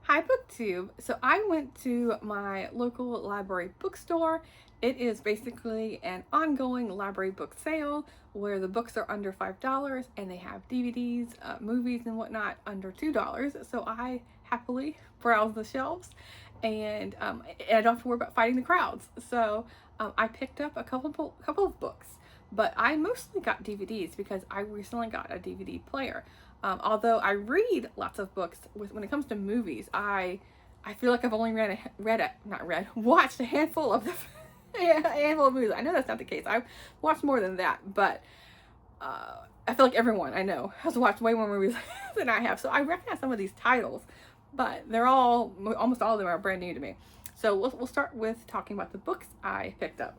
Hi, BookTube. So I went to my local library bookstore. It is basically an ongoing library book sale where the books are under $5 and they have DVDs, movies, and whatnot under $2. So I happily browse the shelves and I don't have to worry about fighting the crowds. So I picked up a couple of books, but I mostly got DVDs because I recently got a DVD player. Although I read lots of books, when it comes to movies, I feel like I've only watched a handful of a handful of movies. I know that's not the case. I've watched more than that, but I feel like everyone I know has watched way more movies than I have. So I recognize some of these titles, but almost all of them are brand new to me. So we'll start with talking about the books I picked up.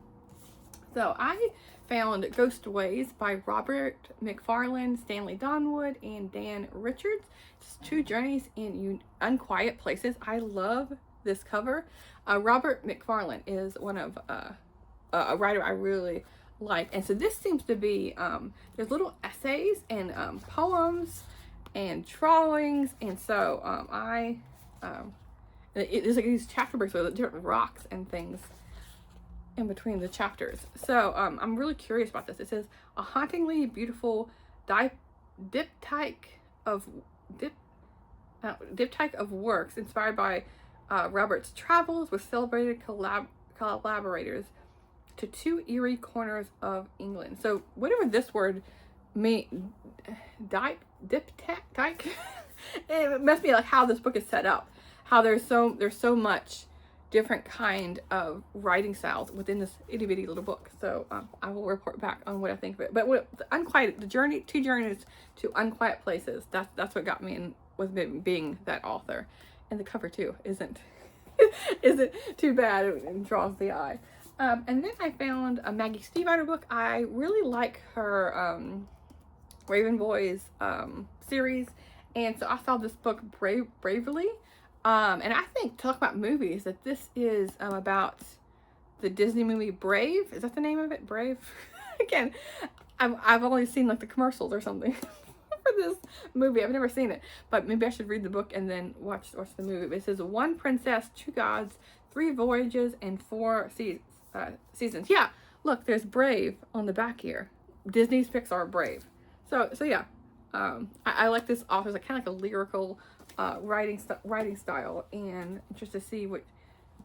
So I found Ghostways by Robert Macfarlane, Stanley Donwood, and Dan Richards. It's two journeys in unquiet places. I love this cover. Robert Macfarlane is one of a writer I really like, and so this seems to be there's little essays and poems and drawings, and so there's like these chapter breaks with different rocks and things in between the chapters. So I'm really curious about this. It says a hauntingly beautiful diptych of works inspired by Robert's travels with celebrated collaborators to two eerie corners of England. So whatever this word mean, diptych, it must be like how this book is set up. How there's so much different kind of writing styles within this itty bitty little book. So I will report back on what I think of it. But two journeys to unquiet places. That's what got me in with being that author, and the cover too isn't too bad. It draws the eye. And then I found a Maggie Stiefvater book. I really like her Raven Boys series, and so I saw this book Bravely. And I think, talk about movies, that this is about the Disney movie Brave. Is that the name of it? Brave? Again, I've only seen like the commercials or something for this movie. I've never seen it, but maybe I should read the book and then watch the movie. But it says 1 princess, 2 gods, 3 voyages, and 4 seasons. Yeah, look, there's Brave on the back here. Disney's Pixar Brave. So yeah, I like this author's like kind of like a lyrical writing style, and interested to see what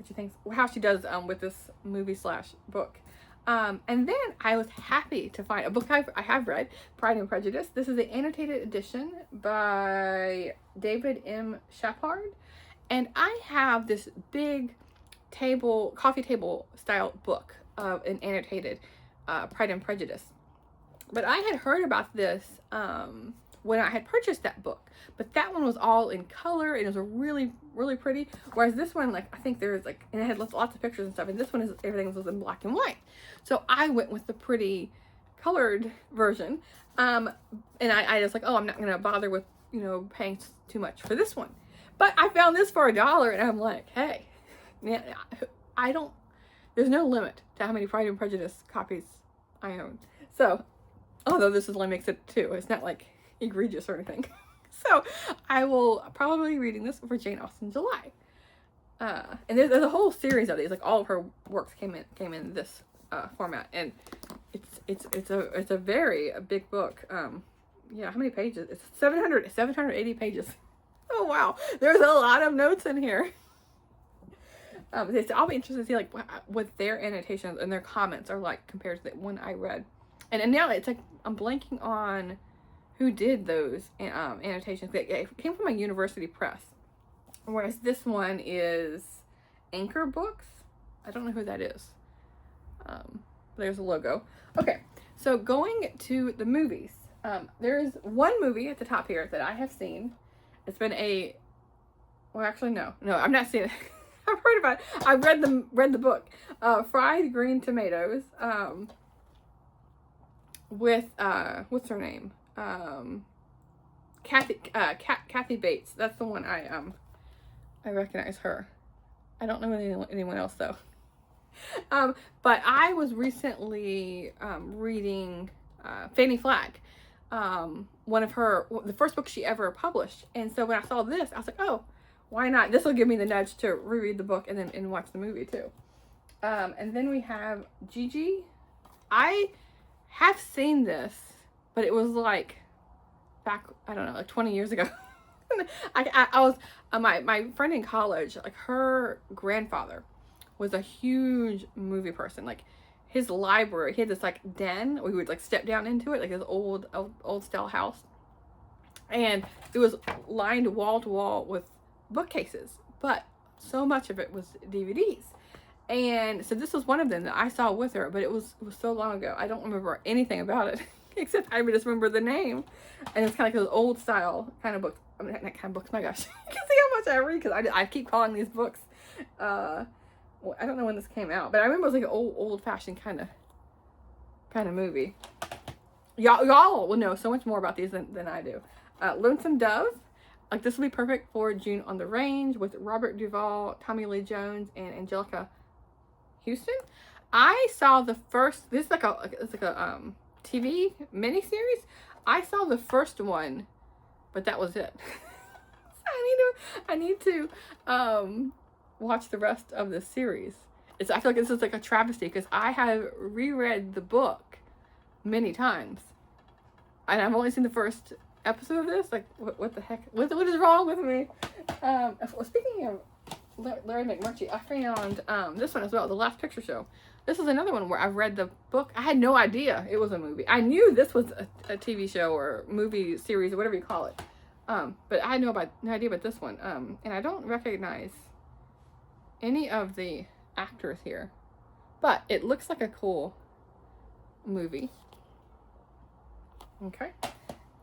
she thinks, how she does with this movie / book. And then I was happy to find a book I have read, Pride and Prejudice. This is the annotated edition by David M. Shepard, and I have this big coffee table style book of an annotated Pride and Prejudice. But I had heard about this when I had purchased that book, but that one was all in color and it was really, really pretty. Whereas this one, like, I think there's like, and it had lots of pictures and stuff, and this one everything was in black and white. So I went with the pretty colored version. And I was like, oh, I'm not gonna bother with, paying too much for this one. But I found this for $1, and I'm like, hey, man, there's no limit to how many Pride and Prejudice copies I own. So, although this only makes it 2, it's not like egregious or anything. So I will probably be reading this for Jane Austen July. And there's a whole series of these, like all of her works came in this format, and it's a very big book. Yeah, how many pages? It's 780 pages. Oh wow, there's a lot of notes in here. I'll be interested to see like what their annotations and their comments are like compared to the one I read. And now it's like I'm blanking on who did those annotations. It came from a university press, whereas this one is Anchor Books. I don't know who that is. There's a logo. Okay, so going to the movies. There's one movie at the top here that I have seen. It's been well, actually, no, I've not seen it. I've heard about it. I've read the book. Fried Green Tomatoes. With what's her name? Kathy Bates. That's the one I recognize her. I don't know anyone else though. But I was recently reading Fannie Flagg, one of the first books she ever published, and so when I saw this, I was like, oh, why not? This will give me the nudge to reread the book and watch the movie too. And then we have Gigi. I have seen this, but it was like back, I don't know, like 20 years ago. I was, my friend in college, like her grandfather was a huge movie person. Like his library, he had this like den, we would like step down into it, like this old style house. And it was lined wall to wall with bookcases, but so much of it was DVDs. And so this was one of them that I saw with her, but it was so long ago. I don't remember anything about it, except I just remember the name. And it's kind of like those old style kind of books. I mean, not kind of books, my gosh. You can see how much I read, because I keep calling these books. Well, I don't know when this came out, but I remember it was like an old fashioned kind of movie. Y'all will know so much more about these than I do. Lonesome Dove. Like, this will be perfect for June on the Range with Robert Duvall, Tommy Lee Jones, and Angelica Houston. I saw the first, this is like a TV miniseries. I saw the first one, but that was it. I need to watch the rest of the series. I feel like this is like a travesty, because I have reread the book many times, and I've only seen the first episode of this. Like, what the heck? What is wrong with me? Speaking of Larry McMurtry, I found this one as well, The Last Picture Show. This is another one where I've read the book. I had no idea it was a movie. I knew this was a TV show or movie series or whatever you call it, but I had no idea about this one. And I don't recognize any of the actors here, but it looks like a cool movie. Okay.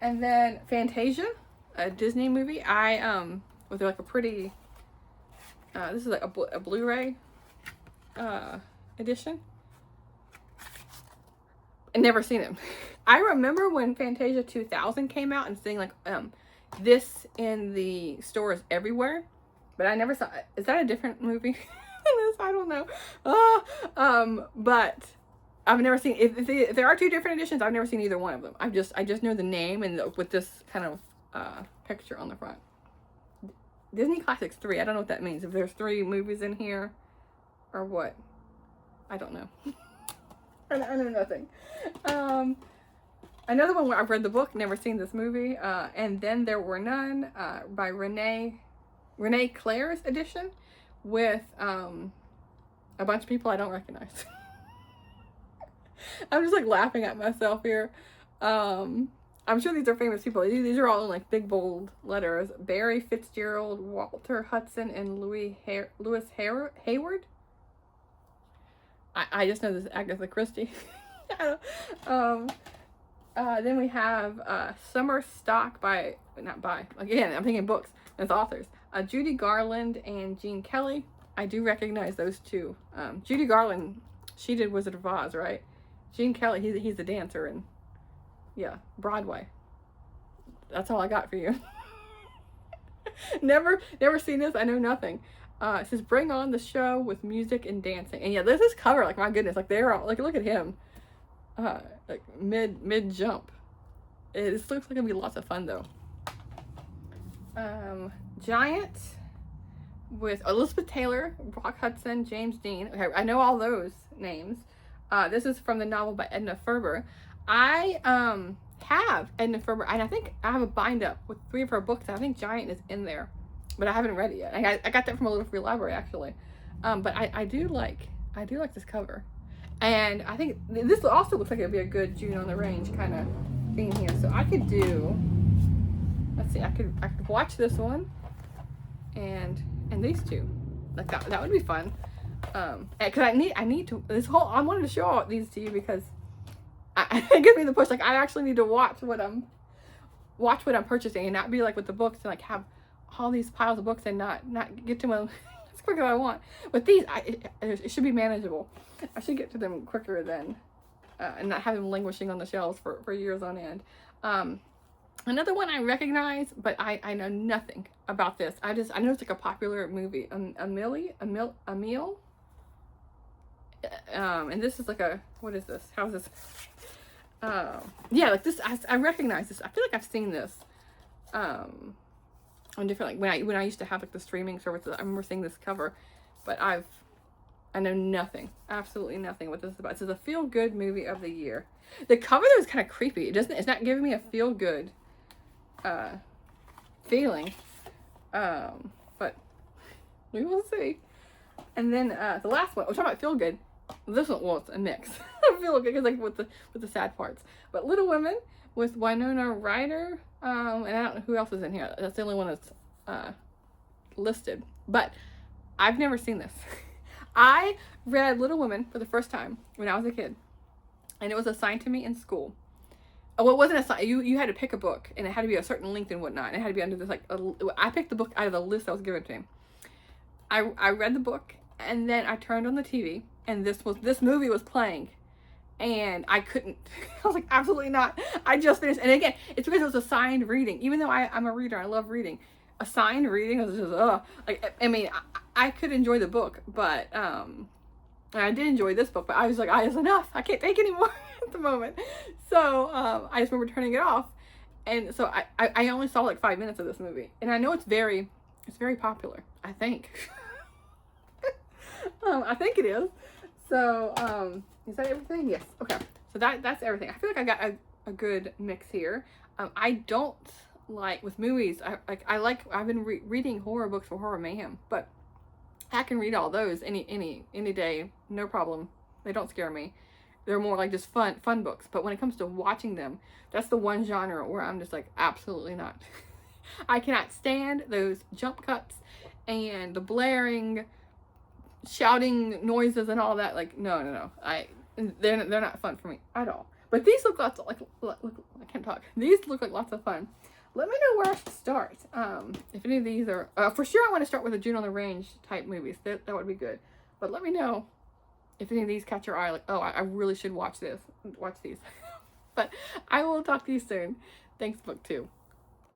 And then Fantasia, a Disney movie. With like a pretty, this is like a Blu-ray edition. I never seen it. I remember when Fantasia 2000 came out and seeing like this in the stores everywhere, but I never saw it. Is that a different movie? I don't know. But I've never seen, if there are two different editions, I've never seen either one of them. I just know the name and with this kind of picture on the front. Disney Classics 3. I don't know what that means. If there's 3 movies in here or what. I don't know. I know nothing. Another one where I've read the book, never seen this movie. And Then There Were None by Renee Claire's edition with a bunch of people I don't recognize. I'm just like laughing at myself here. I'm sure these are famous people. These are all in like big bold letters. Barry Fitzgerald, Walter Hudson, and Louis Hayward. I just know this is Agatha Christie. Then we have Summer Stock again, I'm thinking books as authors. Judy Garland and Gene Kelly. I do recognize those two. Judy Garland, she did Wizard of Oz, right? Gene Kelly, he's the dancer and yeah, Broadway. That's all I got for you. Never seen this. I know nothing. It says Bring On the Show with Music and Dancing. And yeah, this is cover, like my goodness, like they're all like, look at him. Like mid jump. It looks like it'll be lots of fun though. Giant with Elizabeth Taylor, Rock Hudson, James Dean. Okay, I know all those names. This is from the novel by Edna Ferber. I have Edna Ferber, and I think I have a bind up with 3 of her books. I think Giant is in there, but I haven't read it yet. I got that from a Little Free Library actually. But I do like this cover, and I think this also looks like it'd be a good June on the Range kind of thing here. So I could do. Let's see. I could watch this one, and these two. Like that would be fun. Because I need to. I wanted to show all these to you because it gives me the push. Like I actually need to watch what I'm purchasing and not be like with the books and like have all these piles of books and not get to them as quick as I want. With these, it should be manageable. I should get to them quicker than and not have them languishing on the shelves for years on end. Another one I recognize, but I know nothing about this. I know it's like a popular movie. Emile. And this is like what is this? How is this? Yeah, like this, I recognize this. I feel like I've seen this. on different, like when I used to have like the streaming services. I remember seeing this cover, but I know nothing, absolutely nothing what this is about. This is a feel good movie of the year. The cover though is kind of creepy. It's not giving me a feel good feeling, but we will see. And then the last one, we're talking about feel good. This one, well, it's a mix. I feel good because like with the sad parts. But Little Women with Winona Ryder, and I don't know who else is in here. That's the only one that's listed. But I've never seen this. I read Little Women for the first time when I was a kid, and it was assigned to me in school. Oh, it wasn't assigned. You had to pick a book, and it had to be a certain length and whatnot. And it had to be under this I picked the book out of the list that was given to me. I read the book, and then I turned on the TV, and this movie was playing, and I couldn't. I was like, absolutely not. I just finished, and again, it's because it was assigned reading. Even though I'm a reader, I love reading. Assigned reading was just like, I mean, I could enjoy the book, but I did enjoy this book, but I was like, it's enough. I can't take anymore at the moment. So I just remember turning it off, and so I only saw like 5 minutes of this movie, and I know it's very popular. I think. I think it is. So is that everything? Yes. Okay. So that's everything. I feel like I got a good mix here. I don't like with movies. I've been reading horror books for Horror Mayhem, but I can read all those any day, no problem. They don't scare me. They're more like just fun books. But when it comes to watching them, that's the one genre where I'm just like, absolutely not. I cannot stand those jump cuts and the blaring, shouting noises and all that. Like, no. They're not fun for me at all. But these look lots of, like I can't talk. These look like lots of fun. Let me know where I should start. If any of these are, for sure I want to start with the June on the Range type movies. That would be good. But let me know if any of these catch your eye. Like, oh, I really should watch these. But I will talk to you soon. Thanks, BookTube.